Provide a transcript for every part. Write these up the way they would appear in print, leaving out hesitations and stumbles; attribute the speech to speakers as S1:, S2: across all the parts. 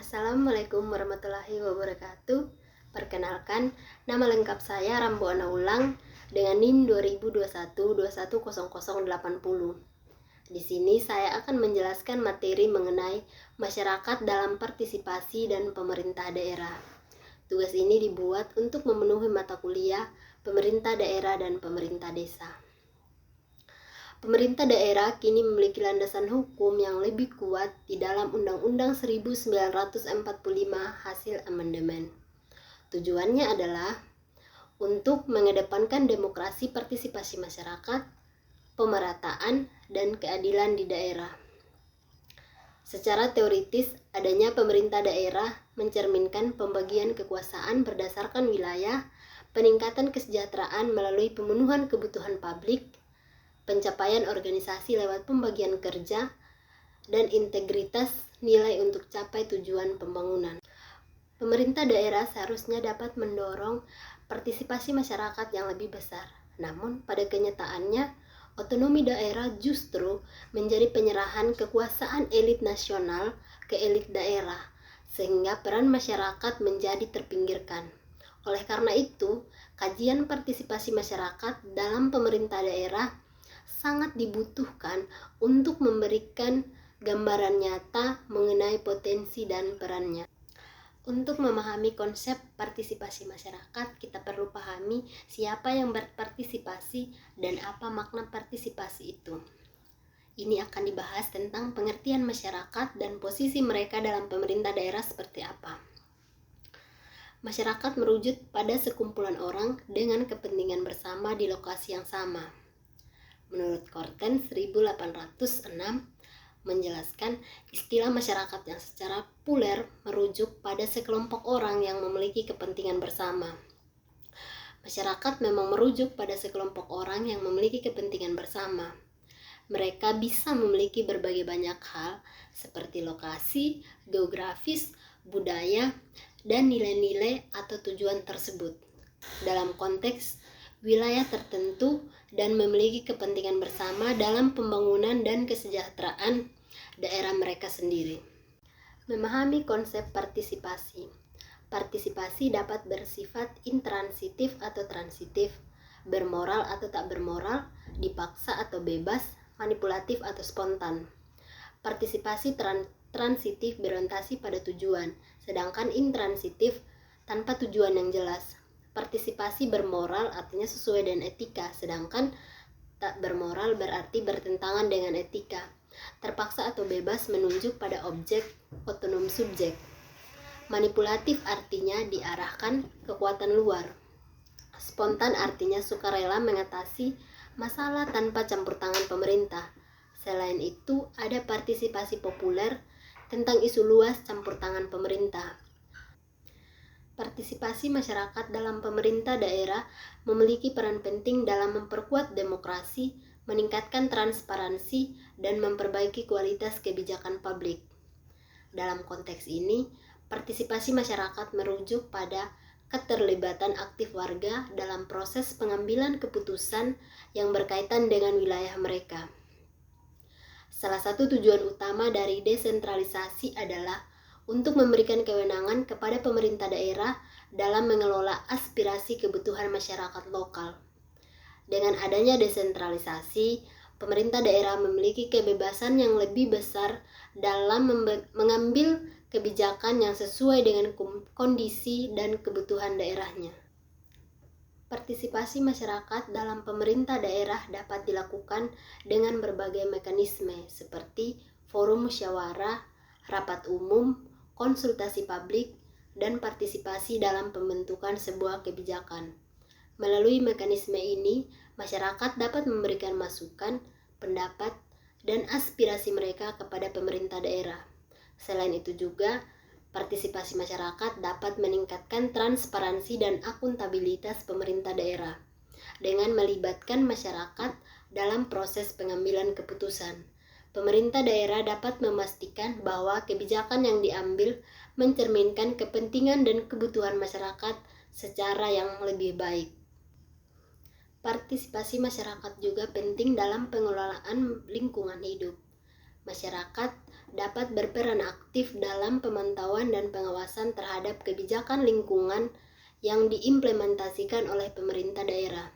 S1: Assalamualaikum warahmatullahi wabarakatuh. Perkenalkan, nama lengkap saya Rambo Anaulang dengan NIM 2021-210080. Di sini saya akan menjelaskan materi mengenai masyarakat dalam partisipasi dan pemerintah daerah. Tugas ini dibuat untuk memenuhi mata kuliah pemerintah daerah dan pemerintah desa. Pemerintah daerah kini memiliki landasan hukum yang lebih kuat di dalam Undang-Undang 1945 hasil amandemen. Tujuannya adalah untuk mengedepankan demokrasi partisipasi masyarakat, pemerataan, dan keadilan di daerah. Secara teoritis, adanya pemerintah daerah mencerminkan pembagian kekuasaan berdasarkan wilayah, peningkatan kesejahteraan melalui pemenuhan kebutuhan publik, pencapaian organisasi lewat pembagian kerja, dan integritas nilai untuk capai tujuan pembangunan. Pemerintah daerah seharusnya dapat mendorong partisipasi masyarakat yang lebih besar. Namun, pada kenyataannya, otonomi daerah justru menjadi penyerahan kekuasaan elit nasional ke elit daerah, sehingga peran masyarakat menjadi terpinggirkan. Oleh karena itu, kajian partisipasi masyarakat dalam pemerintah daerah sangat dibutuhkan untuk memberikan gambaran nyata mengenai potensi dan perannya. Untuk memahami konsep partisipasi masyarakat, kita perlu pahami siapa yang berpartisipasi dan apa makna partisipasi itu. Ini akan dibahas tentang pengertian masyarakat dan posisi mereka dalam pemerintah daerah seperti apa. Masyarakat merujuk pada sekumpulan orang dengan kepentingan bersama di lokasi yang sama. Menurut Korten 1806 menjelaskan istilah masyarakat yang secara populer merujuk pada sekelompok orang yang memiliki kepentingan bersama. Masyarakat memang merujuk pada sekelompok orang yang memiliki kepentingan bersama. Mereka bisa memiliki berbagai banyak hal seperti lokasi, geografis, budaya, dan nilai-nilai atau tujuan tersebut dalam konteks wilayah tertentu dan memiliki kepentingan bersama dalam pembangunan dan kesejahteraan daerah mereka sendiri. Memahami konsep partisipasi. Partisipasi dapat bersifat intransitif atau transitif, bermoral atau tak bermoral, dipaksa atau bebas, manipulatif atau spontan. Partisipasi transitif berorientasi pada tujuan, sedangkan intransitif tanpa tujuan yang jelas. Partisipasi bermoral artinya sesuai dengan etika, sedangkan tak bermoral berarti bertentangan dengan etika. Terpaksa atau bebas menunjuk pada objek, otonom subjek. Manipulatif artinya diarahkan kekuatan luar. Spontan artinya sukarela mengatasi masalah tanpa campur tangan pemerintah. Selain itu, ada partisipasi populer tentang isu luas campur tangan pemerintah. Partisipasi masyarakat dalam pemerintah daerah memiliki peran penting dalam memperkuat demokrasi, meningkatkan transparansi, dan memperbaiki kualitas kebijakan publik. Dalam konteks ini, partisipasi masyarakat merujuk pada keterlibatan aktif warga dalam proses pengambilan keputusan yang berkaitan dengan wilayah mereka. Salah satu tujuan utama dari desentralisasi adalah untuk memberikan kewenangan kepada pemerintah daerah dalam mengelola aspirasi kebutuhan masyarakat lokal. Dengan adanya desentralisasi, pemerintah daerah memiliki kebebasan yang lebih besar dalam mengambil kebijakan yang sesuai dengan kondisi dan kebutuhan daerahnya. Partisipasi masyarakat dalam pemerintah daerah dapat dilakukan dengan berbagai mekanisme seperti forum musyawarah, rapat umum, konsultasi publik, dan partisipasi dalam pembentukan sebuah kebijakan. Melalui mekanisme ini, masyarakat dapat memberikan masukan, pendapat, dan aspirasi mereka kepada pemerintah daerah. Selain itu juga, partisipasi masyarakat dapat meningkatkan transparansi dan akuntabilitas pemerintah daerah dengan melibatkan masyarakat dalam proses pengambilan keputusan. Pemerintah daerah dapat memastikan bahwa kebijakan yang diambil mencerminkan kepentingan dan kebutuhan masyarakat secara yang lebih baik. Partisipasi masyarakat juga penting dalam pengelolaan lingkungan hidup. Masyarakat dapat berperan aktif dalam pemantauan dan pengawasan terhadap kebijakan lingkungan yang diimplementasikan oleh pemerintah daerah.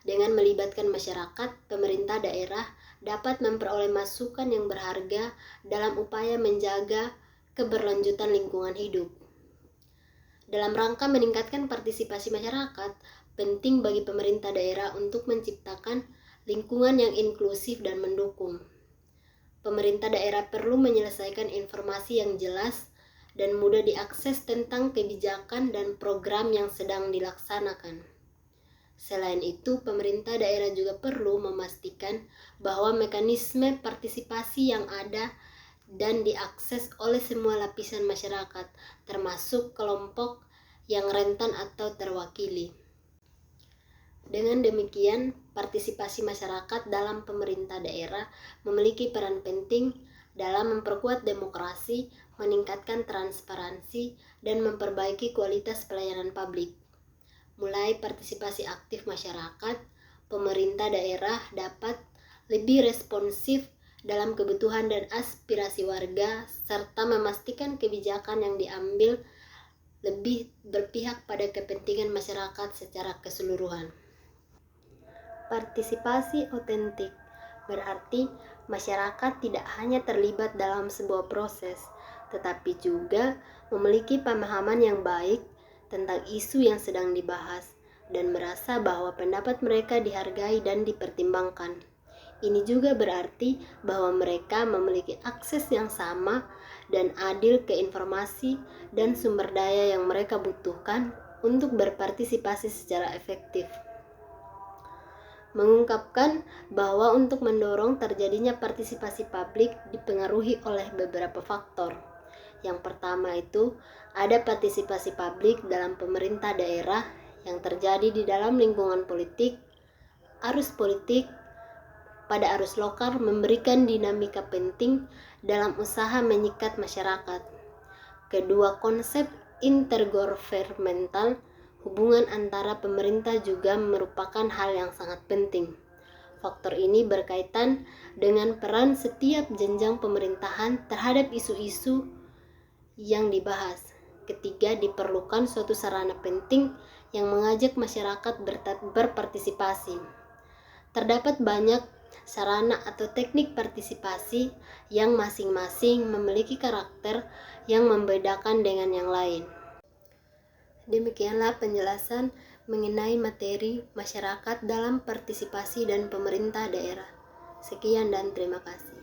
S1: Dengan melibatkan masyarakat, pemerintah daerah dapat memperoleh masukan yang berharga dalam upaya menjaga keberlanjutan lingkungan hidup. Dalam rangka meningkatkan partisipasi masyarakat, penting bagi pemerintah daerah untuk menciptakan lingkungan yang inklusif dan mendukung. Pemerintah daerah perlu menyelesaikan informasi yang jelas dan mudah diakses tentang kebijakan dan program yang sedang dilaksanakan. Selain itu, pemerintah daerah juga perlu memastikan bahwa mekanisme partisipasi yang ada dan diakses oleh semua lapisan masyarakat, termasuk kelompok yang rentan atau terwakili. Dengan demikian, partisipasi masyarakat dalam pemerintah daerah memiliki peran penting dalam memperkuat demokrasi, meningkatkan transparansi, dan memperbaiki kualitas pelayanan publik. Mulai partisipasi aktif masyarakat, pemerintah daerah dapat lebih responsif dalam kebutuhan dan aspirasi warga, serta memastikan kebijakan yang diambil lebih berpihak pada kepentingan masyarakat secara keseluruhan. Partisipasi otentik berarti masyarakat tidak hanya terlibat dalam sebuah proses, tetapi juga memiliki pemahaman yang baik tentang isu yang sedang dibahas dan merasa bahwa pendapat mereka dihargai dan dipertimbangkan. Ini juga berarti bahwa mereka memiliki akses yang sama dan adil ke informasi dan sumber daya yang mereka butuhkan untuk berpartisipasi secara efektif. Mengungkapkan bahwa untuk mendorong terjadinya partisipasi publik dipengaruhi oleh beberapa faktor. Yang pertama itu, ada partisipasi publik dalam pemerintah daerah yang terjadi di dalam lingkungan politik. Arus politik pada arus lokal memberikan dinamika penting dalam usaha menyikat masyarakat. Kedua, konsep intergovernmental, hubungan antara pemerintah juga merupakan hal yang sangat penting. Faktor ini berkaitan dengan peran setiap jenjang pemerintahan terhadap isu-isu yang dibahas. Ketiga, diperlukan suatu sarana penting yang mengajak masyarakat berpartisipasi. Terdapat banyak sarana atau teknik partisipasi yang masing-masing memiliki karakter yang membedakan dengan yang lain. Demikianlah penjelasan mengenai materi masyarakat dalam partisipasi dan pemerintah daerah. Sekian dan terima kasih.